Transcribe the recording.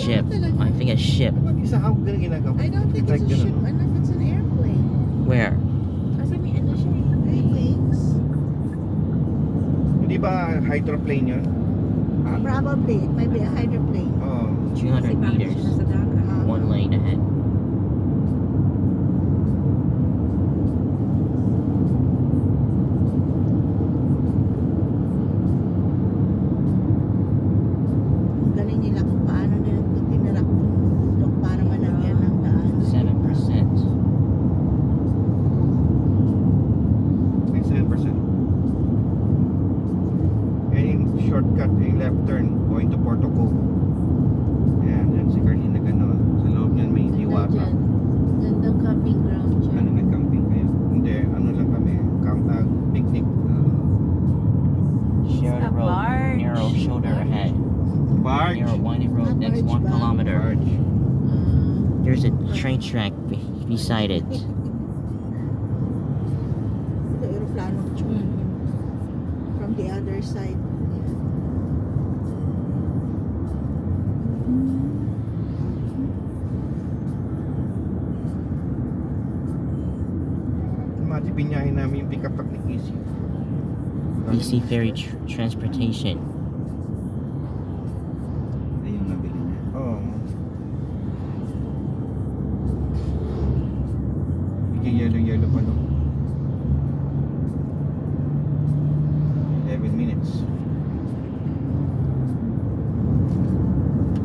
ship. I think a ship. Isa ka ganun ginagawa. I don't think Like it's a ship. ganun, no? I know if it's an airplane. Where? Kasi may ano siya eh. May wings. Hindi ba hydroplane yun? Probably. It might be a hydroplane. Oo. 200 meters. Sa dagat. One lane ahead. Galing nila kung paano nila ito tinarak ng bundok para malagyan ng daan. 7%. May 7%. And in shortcut, yung left turn going to Porto Cove. Ayan, yan si Carlina gano'n. Sa loob niyan may diwata. Gandang camping ground siya. Ano, nag-camping kayo? Hindi, ano lang kami, picnic. Share the A road. barge. Narrow shoulder ahead. Barge. Narrow winding road. Next Barge 1 ba? kilometer. Barge. There's a train track beside it. Ito, aeroplano. From the other side. Matibinyahin namin yung pick-up truck ni Casey. BC Ferry Transportation. Ay, yung nabili niya. Oo. Bigyan yellow pa no?